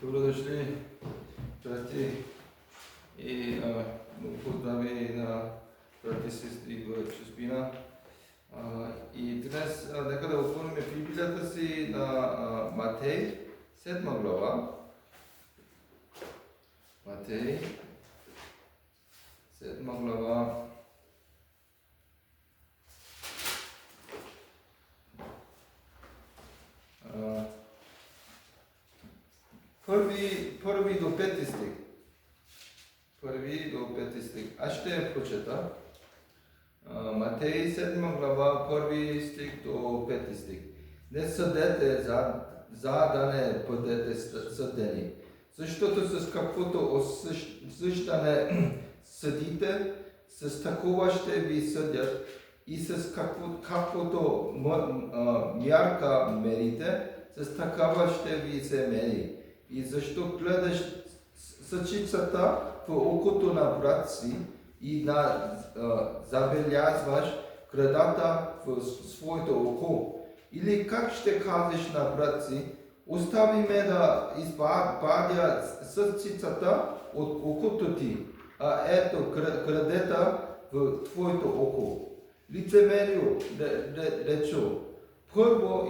Добродошли, брати и поздрави на брати сестри в чужбина. И днес нека да отворим Библията си на Матей, 7 глава. Матей, 7 глава. Първи до пети стих. Първи до пети стих. Аз ще я прочета. Матей 7 глава, първи стих до пети стих. Не съдете, за да не бъдете съдени. Защото с каквото осъждане съдите, с такова ще ви съдят, и с каквото мярка мерите, с такава ще ви се мери. И защо гледаш съчицата в окото на брат си и забелязваш гредата в своето око? Или как ще кажеш на брат си, остави ме да избавя съчицата от окото ти, а ето гредата в твоето око? Лицемерио, речо, първо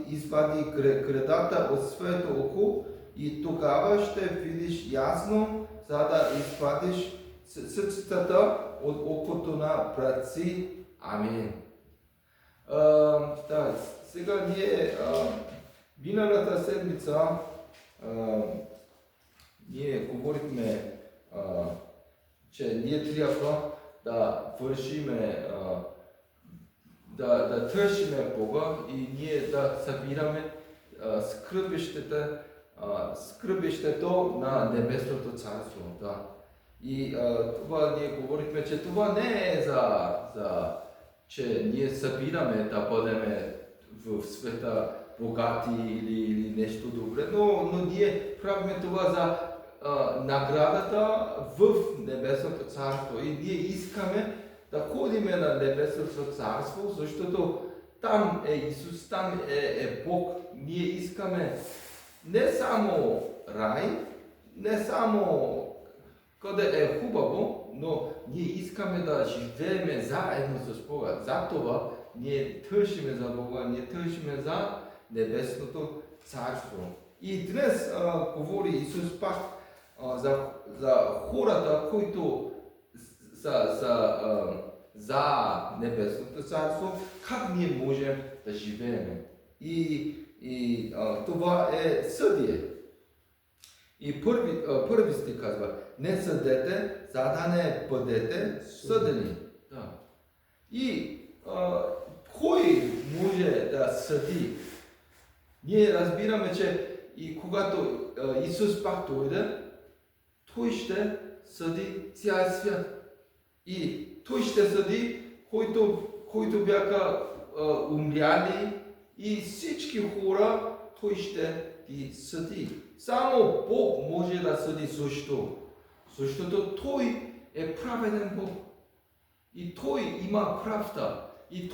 извади гредата от своето око и тогава ще видиш ясно, за да извадиш съчицата от окото на брат си. Амин. Сега ние миналата седмица ние говорихме, че ние трябва да вършиме, да търсиме Бога и ние да събираме скръбището на Небесното царство. Да. И това ние говорихме, че това не е че ние събираме да бъдем в света богати или нещо добре, но ние правим това за наградата в Небесното царство. И ние искаме да ходиме на Небесното царство, защото там е Исус, там е Бог. Ние искаме не само рай, не само къде е хубаво, но ние искаме да живеем заедно с Бога. Затова ние търсиме за Бога, ние търсиме за Небесното царство. И днес говори Исус пак за хората, които са за Небесното царство, как ние можем да живеем. И това е съдие. И първи стих казва, не съдете, за да не бъдете съдени. Да. И кой може да съди? Ние разбираме, че и когато Исус пак дойде, Той ще съди цял свят. И Той ще съди, които бяха умряли, и всички хора Той ще ги съди. Само Бог може да съди също. Защото Той е праведен Бог. И Той има правда. И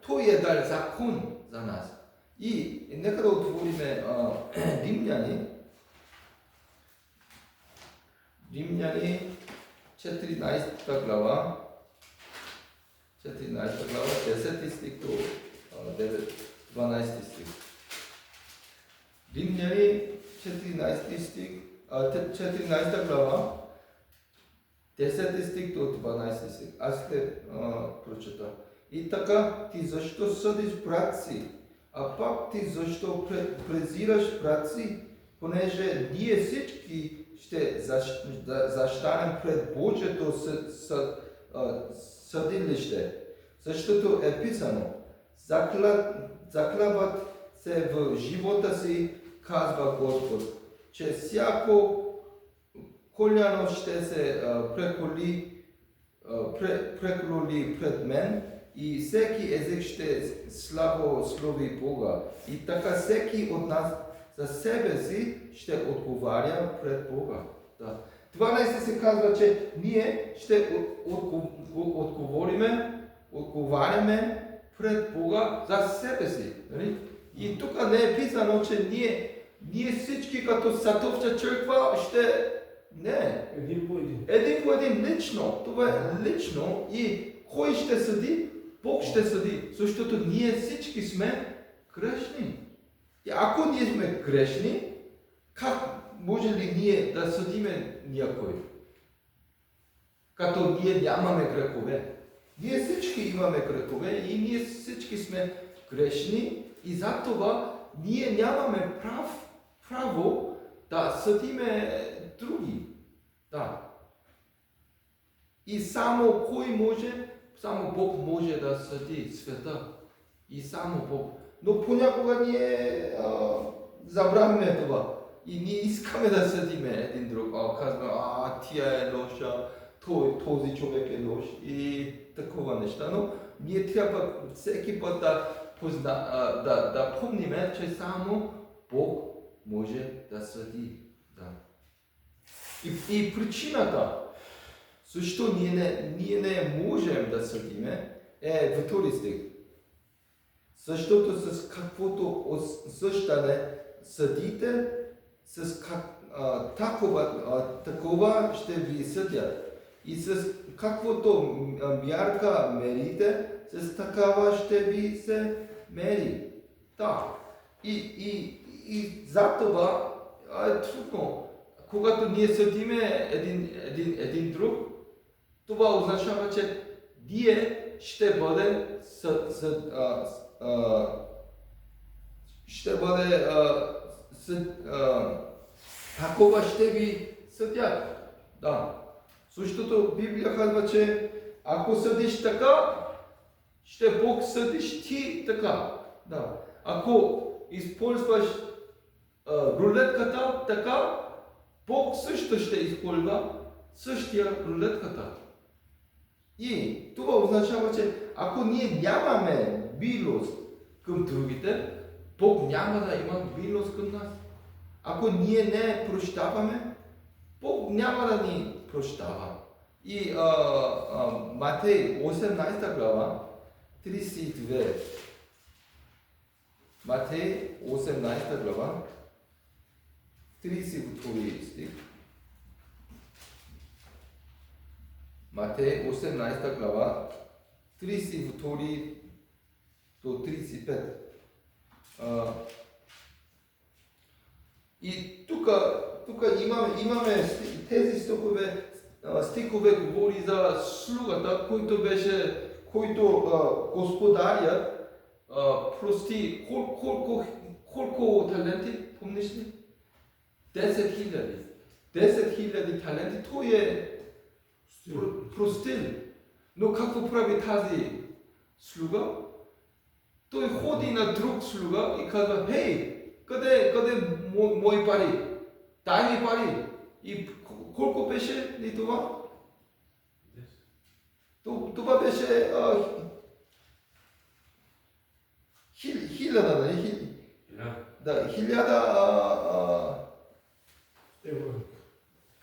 Той е дал закон за нас. И нека да отворим Римляни. Римляни 14 глава. 14 глава, 10 стих до 12 стих. Римляни 14 глава, 10 стих до 12 стих. Аз ще прочета. И така, ти защо съдиш брат си? А пак ти защо презираш брат си? Понеже ние всички ще застанем пред Божието съдилище. Защото е писано, заклеват се в живота си, казва Господ, че всяко коляно ще се преколи пред мен и всеки език ще славослови Бога. И така всеки от нас за себе си ще отговаря пред Бога. Да. 12 се казва, че ние ще отговаряме пред Бога за себе си. Нали? И тук не е писано, че ние ние всички като Световна църква ще не. Един по един лично. Това е лично и кой ще съди? Бог ще съди. Защото ние всички сме грешни. И ако ние сме грешни, как може ли ние да съдиме някой? Като ние нямаме грехове. Ние всички имаме грехове и ние всички сме грешни и затова ние нямаме право да съдиме други. Да. И само кой може? Само Бог може да съди света. И само Бог. Но понякога ние забравяме това. И ние искаме да съдиме един друг. Казваме, тя е лоша, този човек е лош и такова неща. Но ние трябва всеки път да помниме, че само Бог може да съди. Да. И причината, защо ние не можем да съдиме, е във втори стих. Защото с каквото осъждане съдите, с такова ще ви съдят. И с каквото мярка мерите, с такава ще ви се мери. Да. И за това е трудно. Когато ние съдиме един друг, това означава, че ние ще бъде такова ще ви съдят. Да. Защото Библия казва, че ако съдиш така, ще Бог съдиш ти така. Да. Ако използваш рулетката така, Бог също ще използва същия рулетката. И това означава, че ако ние нямаме милост към другите, Бог няма да има милост към нас. Ако ние не прощаваме, Бог няма да ни прощава. И Матей 18 глава 32. Матей 18 глава 32 стих. Матей 18 глава 32 до 35. И тук имаме тези стихове говори за слугата, който господарят прости колко таленти, помниш ли? 10,000. 10,000 таленти, той е простил. Но какво прави тази слуга? Той ходи на друг слуга и казва, хей, къде мои пари? Дай ми пари. И колко беше ли това? Това беше 1000, нали? Да, 1000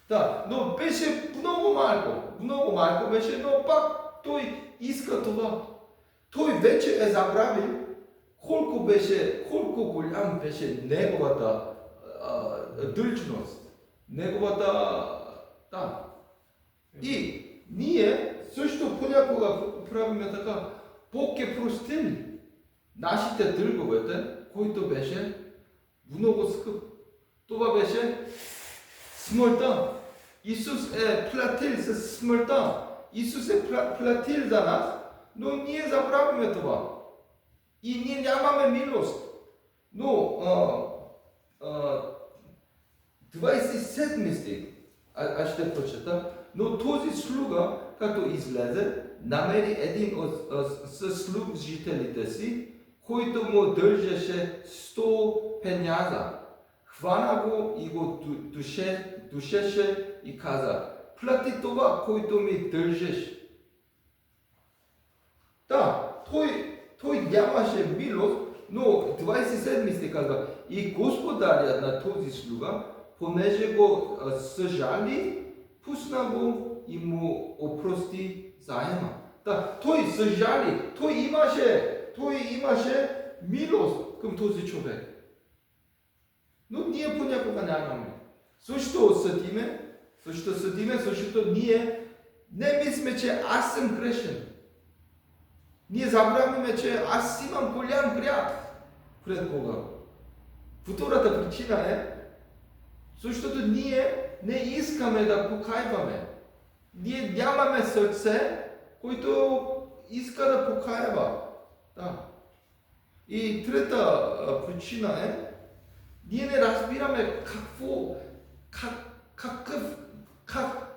да, но беше много малко беше, но пак той иска това. Той вече е забравил колко голям беше неговата дължност, неговата да. И ние също понякога правиме така. Бог е простил нашите дълговете, които беше много скъп. Това беше смъртта. Исус е платил със смъртта. Исус е платил за нас, но ние забравяме това. И ние нямаме милост. Но 27 стих, аз ще прочета, но този слуга, като излезе, намери един от съслужителите си, който му държеше 100 пеняза. Хвана го и го душеше и каза, плати това, който ми държиш. Да, той нямаше милост, но 27 стих казва, и господарят на този слуга, понеже го съжали, пусна го и му опрости заема. Да, той съжали, той имаше милост към този човек. Но ние понякога нямаме. Също съдиме, защото ние не мислиме, че аз съм грешен. Ние забравяме, че аз имам голям грях пред Бога. Втората причина е, защото ние не искаме да покайваме. Ние нямаме сърце, което иска да покаява. Да. И трета причина е, ние не разбираме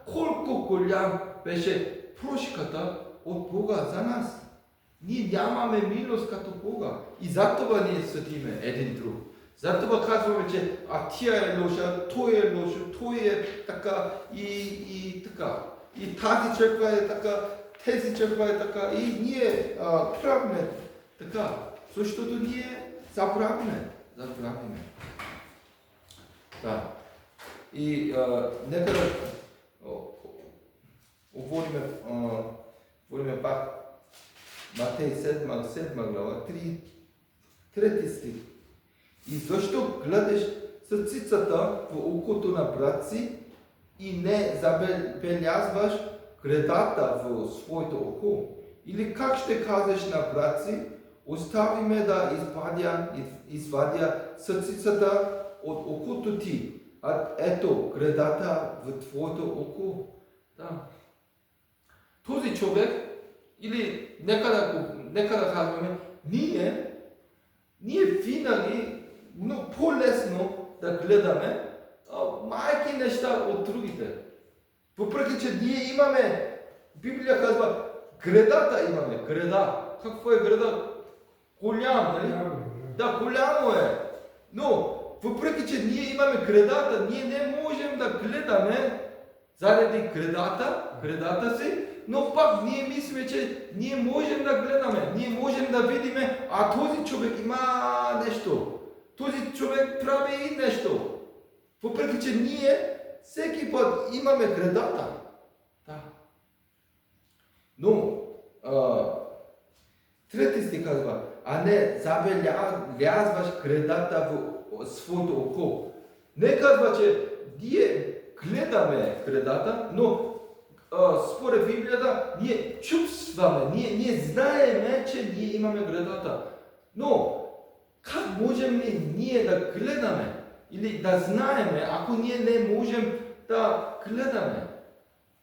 колко голям беше прошката от Бога за нас. Ние нямаме милост като Бога. И затова ние съдиме един друг. Затова казваме, че тя е лоша, той е лоша, той е така и така. И тази църква е така, тези църква е така. И ние правиме така. Защото ние забравяме. Да. И нека да говорим пак Матей 7 глава, 3 стих. И защо гледаш сърцицата в окото на брат си и не забелязваш гредата в своето око? Или как ще кажеш на брат си, остави ме да извадя сърцицата от окото ти, а ето гредата в твоето око? Да. Този човек, или нека да казваме, ние винаги много по-лесно да гледаме майки неща от другите. Въпреки, че ние имаме, Библия казва, гредата имаме, греда. Какво е греда? Голям, нали? Да, голямо е. Но, въпреки, че ние имаме гредата, ние не можем да гледаме заради гредата си, но пак ние мислим, че ние можем да гледаме, ние можем да видим, този човек има нещо, този човек прави и нещо. Въпреки, че ние всеки път имаме гредата. Да. Но, трети стих казва, а не забелязваш гредата в своето око. Не казва, че ние гледаме гредата, но според Библията ние чувстваме, ние знаеме, че ние имаме гредата. Но как можем ли ние да гледаме или да знаеме, ако ние не можем да гледаме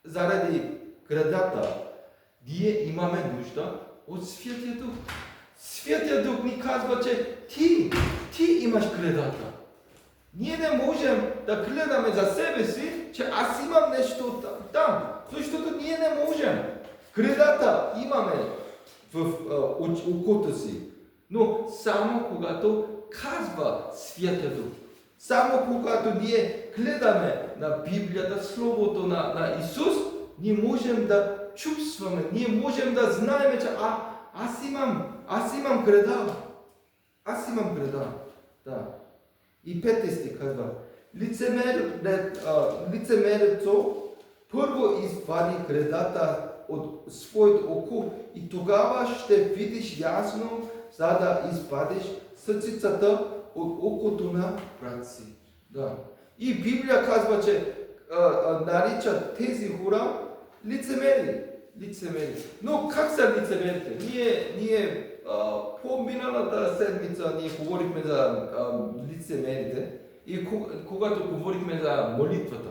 заради гредата? Ние имаме нужда от Святия Дух. Святия Дух ни казва, че ти имаш гредата. Ние не можем да гледаме за себе си, че аз имам нещо там. Защото ние не можем. Гредата имаме в окото си. Но само когато казва Святия Дух. Само когато ние гледаме на Библията, Словото на Исус, ние можем да чувстваме, ние можем да знаем, че аз имам греда. Аз имам греда. Да. И пети стих казва, лицемерецо първо извади гредата от своето око и тогава ще видиш ясно, за да извадиш сърцицата от окото на брат си. Да. И Библия казва, че нарича тези хора лицемери. Но как са лицемерите? Ние по миналата седмица ние говорихме за лицемерите и когато говорихме за молитвата.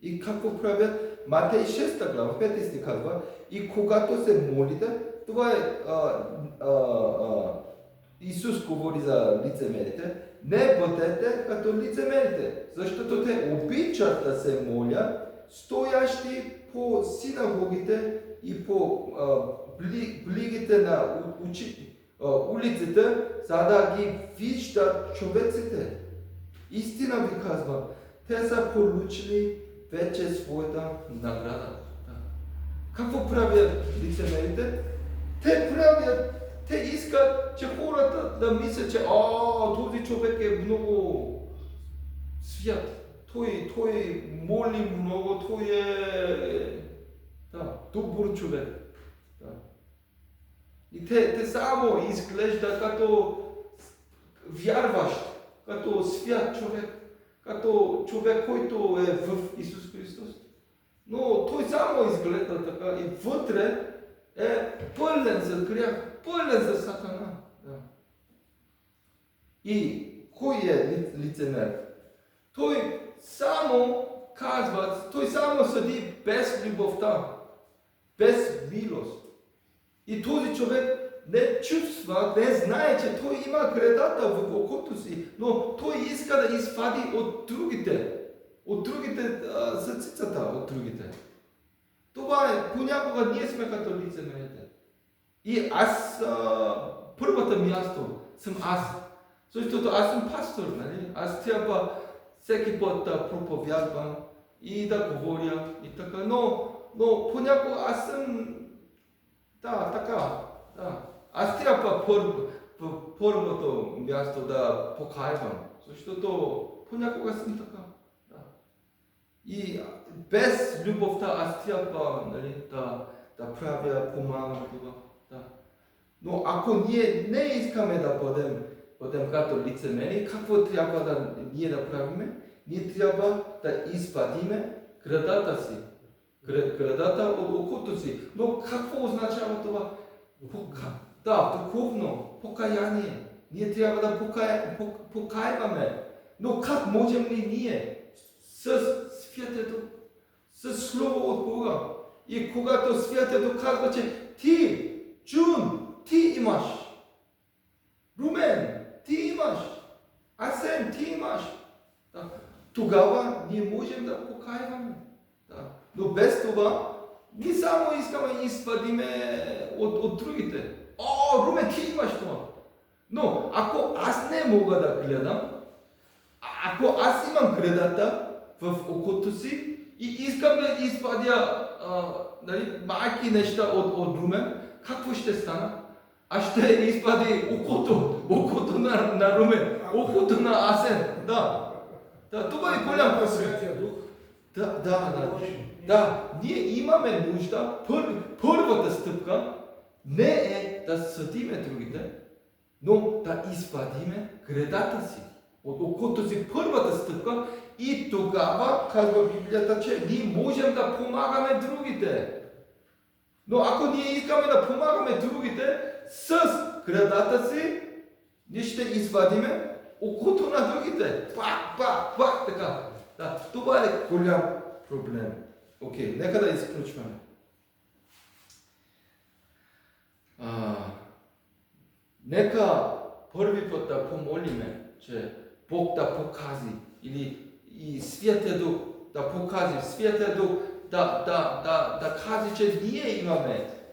И какво правят? Матей 6 глава, 5 стих казва, и когато се молите, това е Исус говори за лицемерите, не бъдете като лицемерите, защото те обичат да се молят, стоящи по синагогите и по блигите на улиците, за да ги виждат човеците. Истина ви казва, те са получили вече своята награда. Какво правят лицемерите? Те искат, че хората да мислят, че този човек е много свят. Той моли много, той е добър човек. Да. И те само изглеждат като вярващ, като свят човек, като човек, който е в Исус Христос. Но той само изглежда така и вътре е пълен за грях, пълен за сатана. Да. И кой е лицемер? Той само казва, той само съди без любовта, без милост. И този човек не чувства, не знае, че той има кредата в окото си, но той иска да извади от другите сърцицата, от другите. Това е, понякога ние сме като лицемерите. И аз, първата място съм аз. Защото аз съм пастор, нали? Аз трябва всеки път да проповядвам и да говоря и така, но понякога аз съм, така. Аз трябва първото място да покайвам, защото понякога съм така. Да. И без любовта аз трябва, нали, да правя, помагам това. Да. Но ако ние не искаме да бъдем като лицемери, какво трябва ние да правим? Ние трябва да извадиме градата си. Градата от окото си. Но какво означава това? Духовно покаяние. Ние трябва да покайваме. Но как можем ли ние? С Святия Дух, с Слово от Бога. И когато Святия Дух казва, че ти, Джун, ти имаш. Румен, ти имаш. Асен, ти имаш. Да. Тогава ние можем да покайваме. Да. Но без това, ние само искаме да извадиме от другите. Румен, ти имаш това. Но ако аз не мога да гледам, ако аз имам гредата в окото си и искам да извадя малки неща от Румен, какво ще стана? Аз ще извади окото на Румен, окото на Асен. Да, това е голям проблем. Да, ние имаме нужда, първата стъпка не е да съдиме другите, но да извадиме гредата си от окото си, първата стъпка, и тогава, казва Библията, че ние можем да помагаме другите. Но ако ние искаме да помагаме другите с гредата си, ние ще извадиме окото на другите. Пак, така. Да, това е голям проблем. Окей, нека да изключваме. Нека първи път да помолиме, че Бог да покази, или и Святия Дух да покази, Святия Дух да каже, че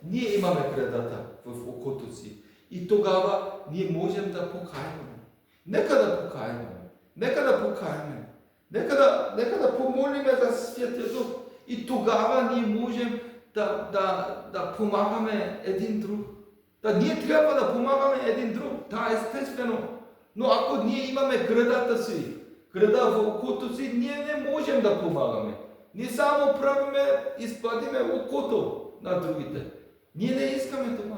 ние имаме гредата в окото си. И тогава ние можем да покайваме. Нека да покайваме. Нека да помолиме за Святия Дух. И тогава ние можем да помагаме един друг. Ние трябва да помагаме един друг. Да, естествено. Но ако ние имаме гредата си, греда в окото си, ние не можем да помагаме. Ние само правиме, изпадиме окото на другите. Ние не искаме това.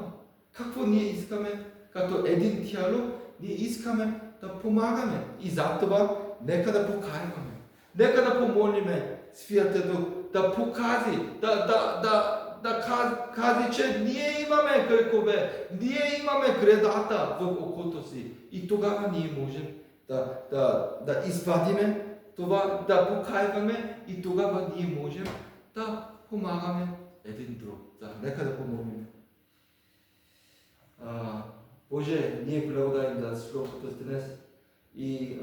Какво ние искаме? Като един тяло, ние искаме да помагаме. И за това нека да покайваме. Нека да помолиме Святия Дух да покази, да каже, че ние имаме грехове, ние имаме гредата в окото си. И тогава ние можем да извадиме това, да покайваме, и тогава ние можем да помагаме един друг. Нека да помолим. Боже, ние благодарим за Словото днес. И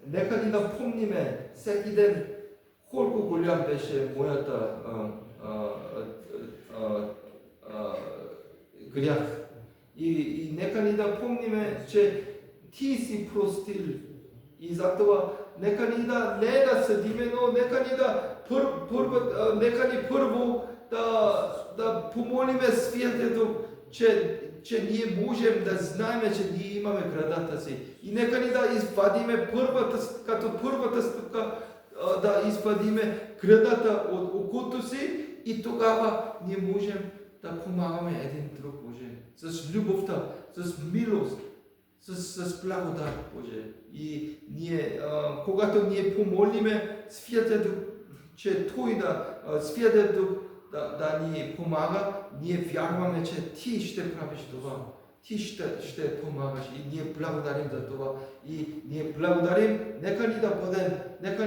нека ни напомниме всеки ден колко голям беше моята грях. И нека ни да помниме, че Ти си простил. И затова нека ни не да съдиме, но нека ни първо да помолиме Святия Дух, че ние можем да знаем, че ние имаме гредата си. И нека ни да извадиме като първата стъпка, да извадиме гредата от окото си, и тогава ние можем да помагаме един друг, Боже. С любовта, с милост. să-ți placă dar, Bože. I nie, когато ние помолиме, Святия Дух, че Той Святия Дух да ни помага, ние вярваме, че Ти ще правиш това. Ти ще помагаш и ние благодарим за това. И ние благодарим, нека ни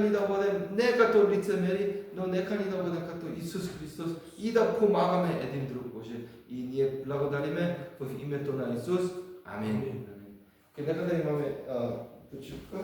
да бъдем не като лицемери, но нека ни да бъдем като Исус Христос и да помагаме един друг, Боже. И ние благодариме в името на Исус. Амин. Нека да имаме почивка.